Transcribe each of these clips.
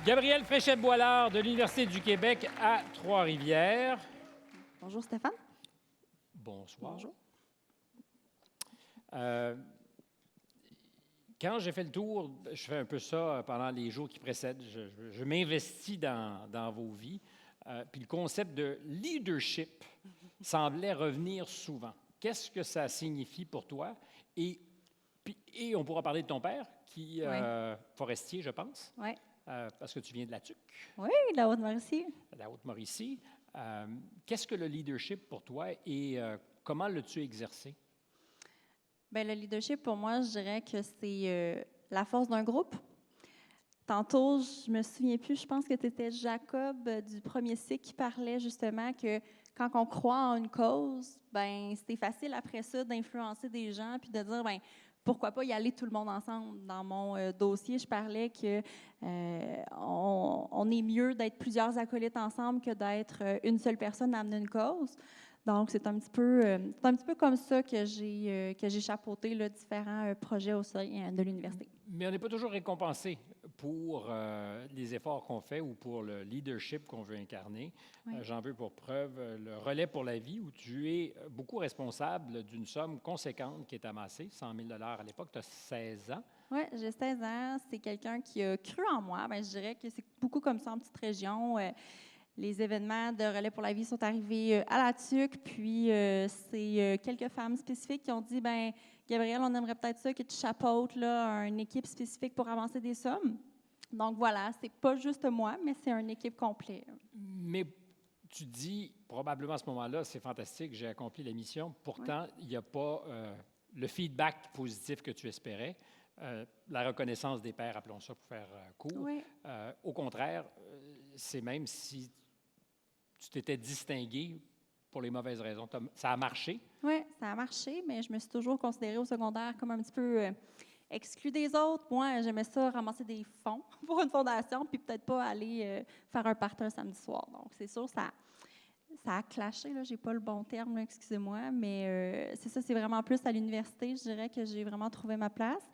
Gabrielle Fréchette-Boilard de l'Université du Québec à Trois-Rivières. Bonjour Stéphane. Bonsoir. Bonjour. Quand j'ai fait le tour, je fais un peu ça pendant les jours qui précèdent, je m'investis dans vos vies. Puis le concept de leadership semblait revenir souvent. Qu'est-ce que ça signifie pour toi? Et on pourra parler de ton père, qui forestier, je pense, Oui. parce que tu viens de la TUC. Oui, de la Haute-Mauricie. De la Haute-Mauricie. Qu'est-ce que le leadership pour toi et comment l'as-tu exercé? Bien, le leadership, pour moi, je dirais que c'est la force d'un groupe. Tantôt, je me souviens plus, je pense que tu étais Jacob du premier cycle qui parlait justement que quand on croit en une cause, ben c'était facile après ça d'influencer des gens puis de dire, ben pourquoi pas y aller tout le monde ensemble. Dans mon dossier, je parlais que on est mieux d'être plusieurs acolytes ensemble que d'être une seule personne à amener une cause. Donc, c'est un petit peu comme ça que j'ai chapeauté là, différents projets au sein de l'université. Mais on n'est pas toujours récompensé pour les efforts qu'on fait ou pour le leadership qu'on veut incarner. Oui. J'en veux pour preuve le Relais pour la vie, où tu es beaucoup responsable d'une somme conséquente qui est amassée, 100 000 à l'époque. Tu as 16 ans. Oui, j'ai 16 ans. C'est quelqu'un qui a cru en moi. Bien, je dirais que c'est beaucoup comme ça en petite région. Les événements de Relais pour la vie sont arrivés à la TUC, puis c'est quelques femmes spécifiques qui ont dit, ben Gabrielle, on aimerait peut-être ça que tu chapeautes là, une équipe spécifique pour avancer des sommes. Donc voilà, c'est pas juste moi, mais c'est une équipe complète. Mais tu dis, probablement à ce moment-là, c'est fantastique, j'ai accompli la mission. Pourtant, il n'y a pas le feedback positif que tu espérais. La reconnaissance des pairs, appelons ça pour faire court. Oui. Au contraire, c'est même si tu t'étais distingué pour les mauvaises raisons. Ça a marché? Oui, ça a marché, mais je me suis toujours considérée au secondaire comme un petit peu exclue des autres. Moi, j'aimais ça, ramasser des fonds pour une fondation, puis peut-être pas aller faire un party un samedi soir. Donc, c'est sûr, ça a clashé, là, j'ai pas le bon terme, là, excusez-moi, mais c'est ça, c'est vraiment plus à l'université, je dirais que j'ai vraiment trouvé ma place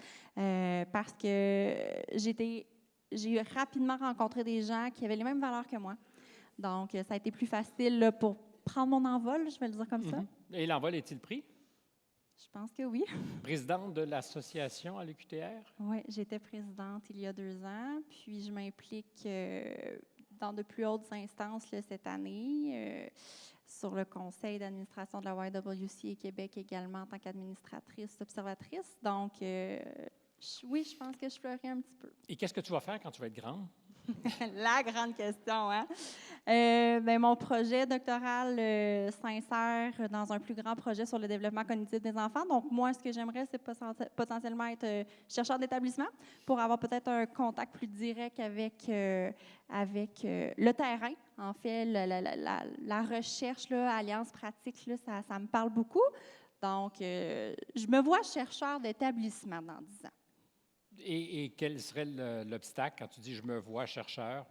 parce que j'ai rapidement rencontré des gens qui avaient les mêmes valeurs que moi. Donc, ça a été plus facile là, pour prendre mon envol, je vais le dire comme ça. Et l'envol est-il pris? Je pense que oui. Présidente de l'association à l'UQTR? Oui, j'étais présidente il y a 2 ans, puis je m'implique dans de plus hautes instances là, cette année, sur le conseil d'administration de la YWCA Québec également en tant qu'administratrice, observatrice. Donc, oui, je pense que je fleuris un petit peu. Et qu'est-ce que tu vas faire quand tu vas être grande? La grande question, hein? Ben, mon projet doctoral s'insère dans un plus grand projet sur le développement cognitif des enfants. Donc, moi, ce que j'aimerais, c'est potentiellement être chercheur d'établissement pour avoir peut-être un contact plus direct avec le terrain. En fait, la recherche, là, alliance pratique, là, ça me parle beaucoup. Donc, je me vois chercheur d'établissement dans 10 ans. Et quel serait l'obstacle quand tu dis « je me vois chercheur ».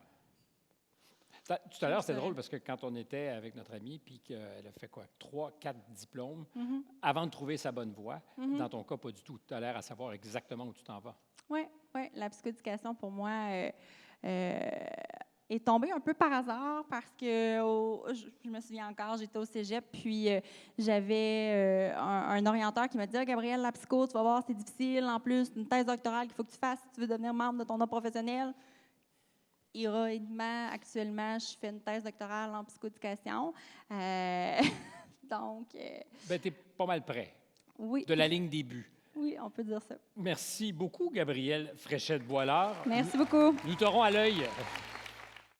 Tout à l'heure, c'était drôle parce que quand on était avec notre amie, puis qu'elle a fait quoi, 3, 4 diplômes, avant de trouver sa bonne voie, dans ton cas, pas du tout. Tu as l'air à savoir exactement où tu t'en vas. Oui, la psychoéducation, pour moi, est tombée un peu par hasard parce que, je me souviens encore, j'étais au cégep, puis j'avais un orienteur qui m'a dit « Ah, Gabrielle, la psycho, tu vas voir, c'est difficile. En plus, une thèse doctorale qu'il faut que tu fasses si tu veux devenir membre de ton ordre professionnel. » Ironiquement, actuellement, je fais une thèse doctorale en psychoéducation. Donc... Bien, tu es pas mal près. Oui. De la ligne des buts. Oui, on peut dire ça. Merci beaucoup, Gabrielle Fréchette-Boilard. Merci beaucoup. Nous t'aurons à l'œil.